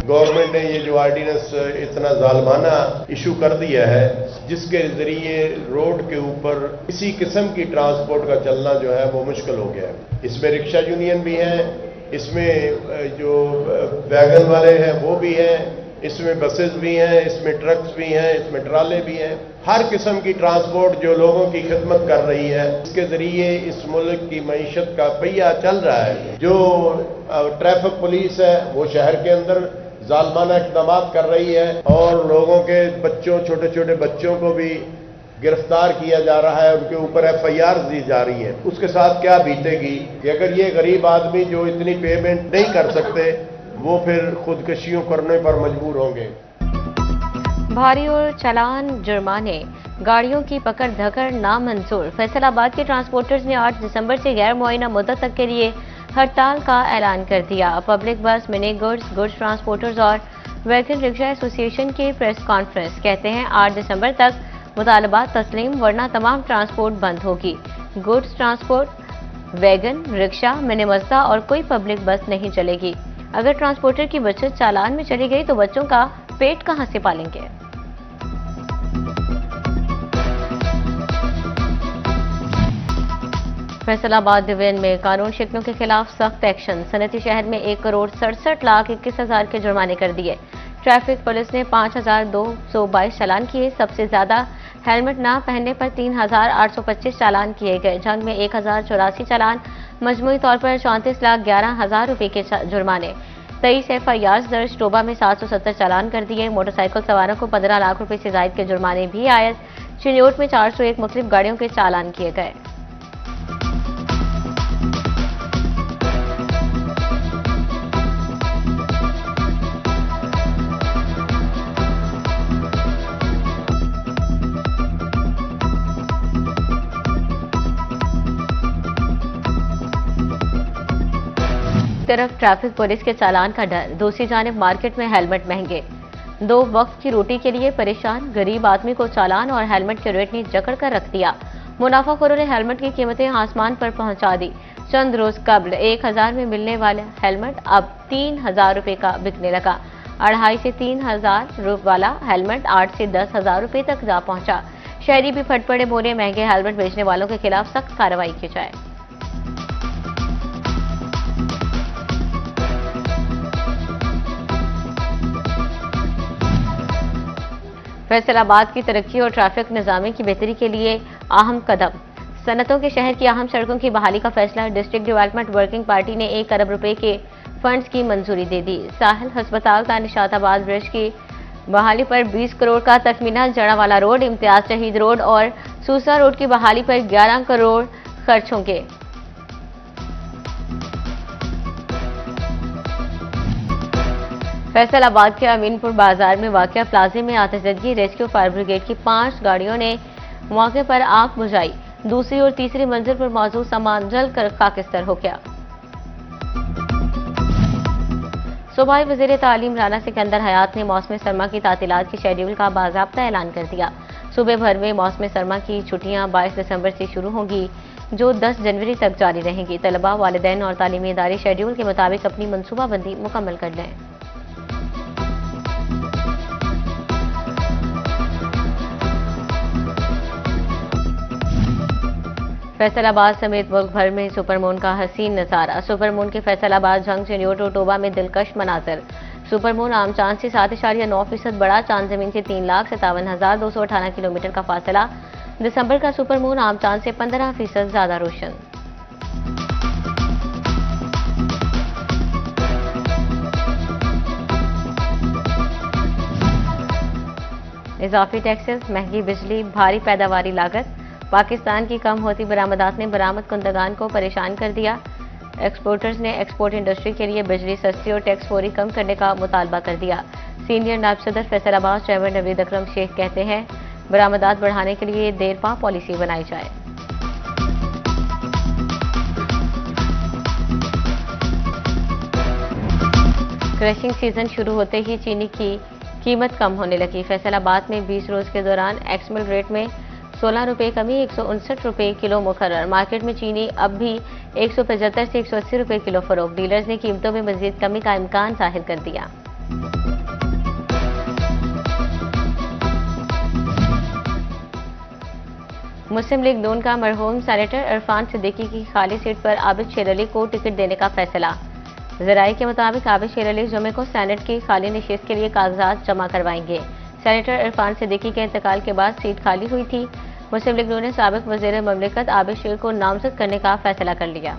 Government ने ये जो ऑर्डिनेंस इतना जालमाना इशू कर दिया है, जिसके जरिए रोड के ऊपर किसी किस्म की ट्रांसपोर्ट का चलना जो है वो मुश्किल हो गया है। इसमें रिक्शा यूनियन भी हैं, इसमें जो वैगन वाले हैं वो भी हैं, इसमें बसेस भी हैं, इसमें ट्रक्स भी हैं, इसमें ट्राले भी हैं। हर किस्म की ट्रांसपोर्ट जो लोगों की खिदमत कर रही है, इसके जरिए इस मुल्क की मईशत का पहिया चल रहा है। जो ट्रैफिक पुलिस है वो शहर के अंदर जालमाना इक़दाम कर रही है और लोगों के बच्चों, छोटे छोटे बच्चों को भी गिरफ्तार किया जा रहा है, उनके ऊपर FIR दी जा रही है। उसके साथ क्या बीतेगी कि अगर ये गरीब आदमी जो इतनी पेमेंट नहीं कर सकते, वो फिर खुदकशियों करने पर मजबूर होंगे। भारी और चालान जुर्माने, गाड़ियों की पकड़ धकड़ नामंजूर। फैसलाबाद के ट्रांसपोर्टर्स ने 8 दिसंबर से गैर मुआयना मुद्दत तक के लिए हड़ताल का ऐलान कर दिया। पब्लिक बस, मिनी गुड्स ट्रांसपोर्टर्स और वैगन रिक्शा एसोसिएशन की प्रेस कॉन्फ्रेंस कहते हैं 8 दिसंबर तक मुतालबात तस्लीम, वरना तमाम ट्रांसपोर्ट बंद होगी। Goods transport, wagon, rickshaw, mini मस्ता और कोई पब्लिक बस नहीं चलेगी। अगर ट्रांसपोर्टर की बचत चालान में चली गई तो बच्चों का पेट कहां से पालेंगे। फैसलाबाद डिवीजन में कानून शिकनों के खिलाफ सख्त एक्शन। सनती शहर में 1,67,21,000 के जुर्माने कर दिए। ट्रैफिक पुलिस ने 5,222 चालान किए। सबसे ज्यादा हेलमेट न पहनने पर 3,825 चालान किए गए। जंग में 1,084 चालान, मजमूई तौर पर 34,11,000 रुपए के जुर्माने। 23 FIR दर्ज। टोबा में 770 चालान कर दिए। मोटरसाइकिल सवारों को 15 लाख रुपए से जायद के जुर्माने भी आयद। चिन्योट में 401 मुख्तलिफ गाड़ियों के चालान किए गए। तरफ ट्रैफिक पुलिस के चालान का डर, दूसरी जानिब मार्केट में हेलमेट महंगे। 2 वक्त की रोटी के लिए परेशान गरीब आदमी को चालान और हेलमेट के रेट ने जकड़ कर रख दिया। मुनाफाखोरों ने हेलमेट की कीमतें आसमान पर पहुंचा दी। चंद रोज कबल 1,000 में मिलने वाले हेलमेट अब 3,000 रुपए का बिकने लगा। 2,500 से 3,000 वाला हेलमेट 8 से 10,000 रुपए तक जा पहुंचा। शहरी भी फट पड़े, बोले महंगे हेलमेट बेचने वालों के खिलाफ सख्त कार्रवाई की जाए। फैसलाबाद की तरक्की और ट्रैफिक निज़ामी की बेहतरी के लिए अहम कदम। सनतों के शहर की अहम सड़कों की बहाली का फैसला। डिस्ट्रिक्ट डेवलपमेंट वर्किंग पार्टी ने 1 अरब रुपए के फंड्स की मंजूरी दे दी। साहिल अस्पताल का निशाताबाद ब्रिज की बहाली पर 20 करोड़ का तखमीना। जड़ावाला रोड, इम्तियाज शहीद रोड और सूसा रोड की बहाली पर 11 करोड़ खर्च होंगे। फैसलाबाद के अमीनपुर बाजार में वाक़िया प्लाजे में आतिशज़दगी। रेस्क्यू फायर ब्रिगेड की 5 गाड़ियों ने मौके पर आग बुझाई। दूसरी और तीसरी मंजिल पर मौजूद सामान जलकर खाकिस्तर हो गया। सूबाई वज़ीर तालीम राना सिकंदर हयात ने मौसम सरमा की तातीलात के शेड्यूल का बाज़ाब्ता ऐलान कर दिया। सूबे भर में मौसम सरमा की छुट्टियां 22 दिसंबर से शुरू होंगी, जो 10 जनवरी तक जारी रहेंगी। तलबा, वालिदैन और तालीमी इदारे शेड्यूल के मुताबिक अपनी मनसूबाबंदी मुकम्मल कर लें। फैसलाबाद समेत मुल्क भर में सुपरमून का हसीन नजारा। सुपरमून के फैसलाबाद, झंग, चिन्योट और टोबा में दिलकश मनाजर। सुपरमून आम चांद से 7.9% बड़ा। चांद जमीन से 3,57,218 किलोमीटर का फासला। दिसंबर का सुपरमून आम चांद से 15% ज्यादा रोशन। इजाफी टैक्सेस, महंगी बिजली, भारी पैदावारी लागत। पाकिस्तान की कम होती बरामदात ने बरामद कुंदगान को परेशान कर दिया। एक्सपोर्टर्स ने एक्सपोर्ट इंडस्ट्री के लिए बिजली सस्ती और टैक्स फौरी कम करने का मुतालबा कर दिया। सीनियर नायब सदर फैसलाबाद चेयरमैन नवीद अकरम शेख कहते हैं बरामदात बढ़ाने के लिए देरपा पॉलिसी बनाई जाए। क्रशिंग सीजन शुरू होते ही चीनी की कीमत कम होने लगी। फैसलाबाद में 20 रोज के दौरान एक्समिल रेट में 16 रुपए कमी, 159 रुपए किलो मुकर्रर। मार्केट में चीनी अब भी 175 से 180 रुपए किलो फरोख्त। डीलर्स ने कीमतों में मजीद कमी का इम्कान जाहिर कर दिया। मुस्लिम लीग नून का मरहूम सेनेटर इरफान सिद्दीकी की खाली सीट पर आबिद शेर अली को टिकट देने का फैसला। जराये के मुताबिक आबिद शेर अली जुमे को सेनेट की खाली नशिस्त के लिए कागजात जमा करवाएंगे। सेनेटर इरफान सिद्दीकी के इंतकाल के बाद सीट खाली हुई थी। मुस्लिम लीग नून ने साबिक वजीर ममलिकत आबिद शेर को नामजद करने का फैसला कर लिया।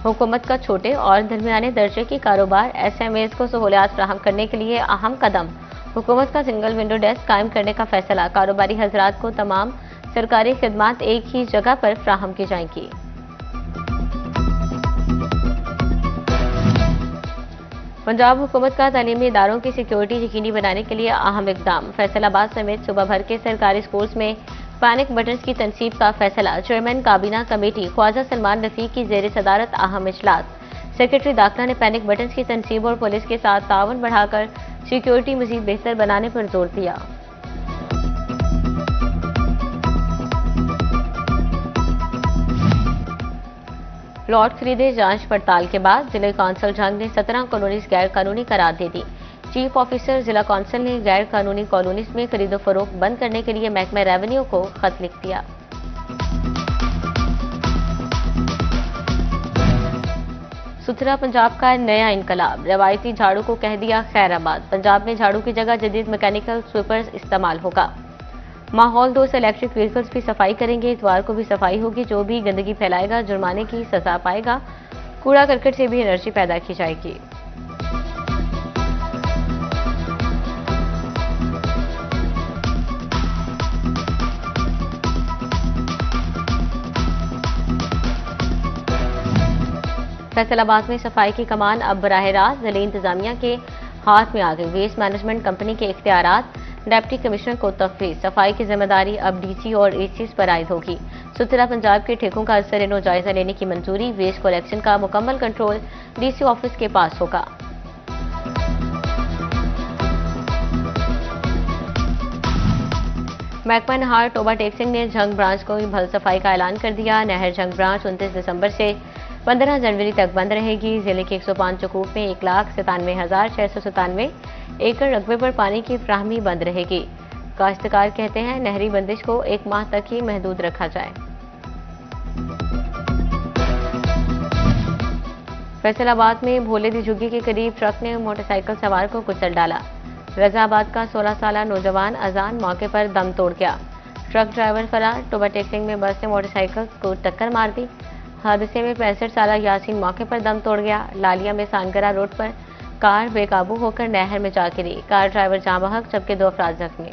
हुकूमत का छोटे और दरमियाने दर्जे की कारोबार SMEs को सहूलियात फराहम करने के लिए अहम कदम। हुकूमत का सिंगल विंडो डेस्क कायम करने का फैसला। कारोबारी हजरात को तमाम सरकारी खिदमात एक ही जगह पर फराहम की जाएंगी। पंजाब हुकूमत का तालीमी इदारों की सिक्योरिटी यकीनी बनाने के लिए अहम इकदाम। फैसलाबाद समेत सूबा भर के सरकारी स्कूल्स में पैनिक बटन्स की तनसीब का फैसला। चेयरमैन काबीना कमेटी ख्वाजा सलमान रफीक की जेर सदारत अहम इजलास। सेक्रेटरी दाखिला ने पैनिक बटन्स की तनसीब और पुलिस के साथ ताउन बढ़ाकर सिक्योरिटी मजीद बेहतर बनाने पर जोर दिया। प्लॉट खरीदे जांच पड़ताल के बाद जिला कौंसल जंग ने 17 कॉलोनीज गैर कानूनी करार दे दी। चीफ ऑफिसर जिला कौंसिल ने गैर कानूनी कॉलोनीज में खरीदो फरोख्त बंद करने के लिए महकमा रेवेन्यू को खत लिख दिया। सुथरा पंजाब का नया इनकलाब। रवायती झाड़ू को कह दिया खैराबाद। पंजाब में झाड़ू की जगह जदीद मैकेनिकल स्वीपर्स इस्तेमाल होगा। माहौल दोस्त इलेक्ट्रिक व्हीकल्स भी सफाई करेंगे। इतवार को भी सफाई होगी। जो भी गंदगी फैलाएगा जुर्माने की सजा पाएगा। कूड़ा करकट से भी एनर्जी पैदा की जाएगी। फैसलाबाद में सफाई की कमान अब बराह रास्त जिले इंतजामिया के हाथ में आ गई। वेस्ट मैनेजमेंट कंपनी के इख्तियारात डिप्टी कमिश्नर को तफवीज। सफाई की जिम्मेदारी अब DC और ACs पर आयद होगी। सुथरा पंजाब के ठेकों का असर जायजा लेने की मंजूरी। वेस्ट कलेक्शन का मुकम्मल कंट्रोल DC ऑफिस के पास होगा। महकमा नहर टोबा टेक्सिंग ने झंग ब्रांच को भल सफाई का ऐलान कर दिया। नहर झंग ब्रांच 29 दिसंबर से 15 जनवरी तक बंद रहेगी। जिले के 105 चकूक में 1,97,697 एकड़ रकबे पर पानी की फ्राहमी बंद रहेगी। काश्तकार कहते हैं नहरी बंदिश को 1 माह तक ही महदूद रखा जाए। फैसलाबाद में भोले दी झुग्गी के करीब ट्रक ने मोटरसाइकिल सवार को कुचल डाला। रजाबाद का 16 साला नौजवान अजान मौके पर दम तोड़ गया। ट्रक ड्राइवर फरार। टोबा टेक्सिंग में बस ने मोटरसाइकिल को टक्कर मार दी। हादसे में 65 साला यासीन मौके पर दम तोड़ गया। लालिया में सांगरा रोड पर कार बेकाबू होकर नहर में जा गिरी। कार ड्राइवर जाँ बहक जबकि 2 अफराद जख्मी।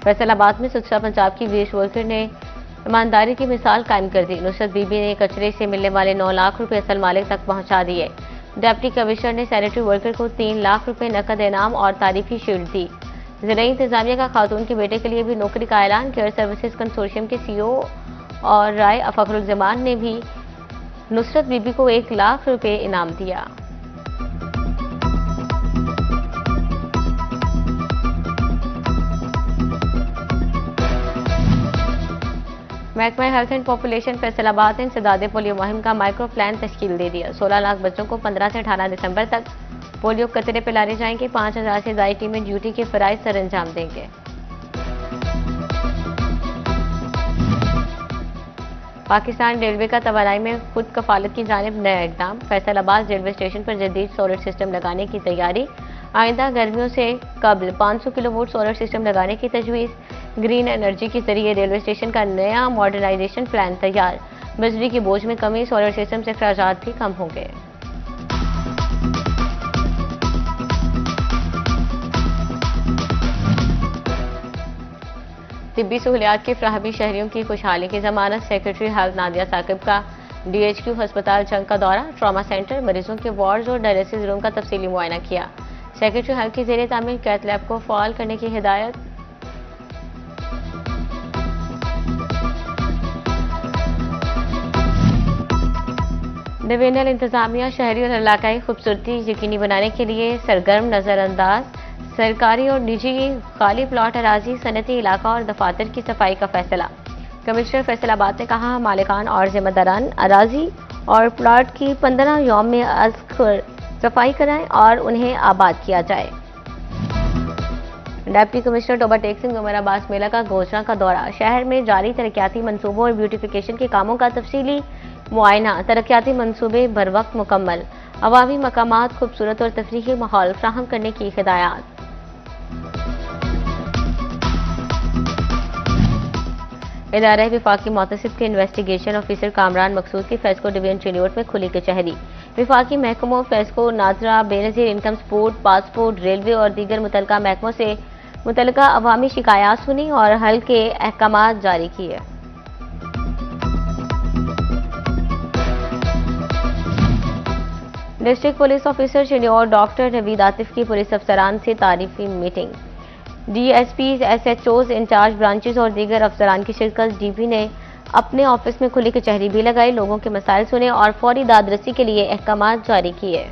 फैसलाबाद में सुथरा पंजाब की वेस्ट वर्कर ने ईमानदारी की मिसाल कायम कर दी। नुसरत बीबी ने कचरे से मिलने वाले 9 लाख रुपए असल मालिक तक पहुंचा दिए। डिप्टी कमिश्नर ने सैनिटरी वर्कर को 3 लाख रुपए नकद इनाम और तारीफी शील्ड दी। जिला इंतजामिया का खातून के बेटे के लिए भी नौकरी का ऐलान। केयर सर्विसेज कंसोर्शियम के CEO और राय फखरुज्जमान ने भी नुसरत बीबी को 1 लाख रुपए इनाम दिया। महकमा हेल्थ एंड पॉपुलेशन फैसलाबाद ने इंसदादे पोलियो मुहिम का माइक्रो प्लान तश्कील दे दिया। 16 लाख बच्चों को 15 से 18 दिसंबर तक पोलियो कतरे पिलाने जाएंगे। 5000 से ज्यादा टीमें ड्यूटी के फराइज सर अंजाम देंगे। पाकिस्तान रेलवे का तवानाई में खुद कफालत की जानिब नया इकदाम। फैसलाबाद रेलवे स्टेशन पर जदीद सोलर सिस्टम लगाने की तैयारी। आइंदा गर्मियों से कबल 500 किलोवाट सोलर सिस्टम लगाने की तजवीज़। ग्रीन एनर्जी के जरिए रेलवे स्टेशन का नया मॉडर्नाइजेशन प्लान तैयार। बिजली के बोझ में कमी। सोलर सिस्टम से अखराजात भी कम होंगे। तिब्बी सहूलियात की फ्राहमी शहरियों की खुशहाली की जमानत। सेक्रेटरी हेल्थ नादिया साकिब का DHQ अस्पताल जंग का दौरा। ट्रॉमा सेंटर, मरीजों के वार्ड्स और डायलिसिस रूम का तफसीली मुआयना किया। सेक्रेटरी हेल्थ की जेर तामीर कैथ लैब को फाल करने की हिदायत। डिवीजनल इंतजामिया शहरी और इलाकाई खूबसूरती यकीनी बनाने के लिए सरगर्म नजरअंदाज। सरकारी और निजी खाली प्लॉट अराजी, सनती इलाका और दफातर की सफाई का फैसला। कमिश्नर फैसलाबाद ने कहा, मालिकान और जिम्मेदारान अराजी और प्लाट की 15 यौम में अज कर सफाई कराएं और उन्हें आबाद किया जाए। डिप्टी कमिश्नर टोबा टेक सिंह उमर अब्बास मेला का घोषणा का दौरा। शहर में जारी तरक्याती मंसूबों और ब्यूटिफिकेशन के कामों का तफसीली मुआयना। तरक्याती मंसूबे बर वक्त मुकम्मल। अवामी मकामात खूबसूरत और तफरीही माहौल फ्राहम करने की हिदायत। इदारा विफाकी मोतसिब के इन्वेस्टिगेशन ऑफिसर कामरान मकसूद की फेस्को डिवीजन चिन्योट में खुली कचहरी। विफाकी महकमों फेस्को, नाजरा, Benazir income support, passport, railway और दीगर मुतलका महकमों से मुतलका अवामी शिकायत सुनी और हल के अहकामात जारी किए। District police officer Chiniot doctor Naveed Atif की पुलिस अफसरान से तारीफी meeting. DSP, SHOs, incharge branches और दीगर अफसरान की शिरकत। डीपी ने अपने ऑफिस में खुली कचहरी भी लगाई, लोगों के मसाइल सुने और फौरी दादरसी के लिए अहकामात जारी किए।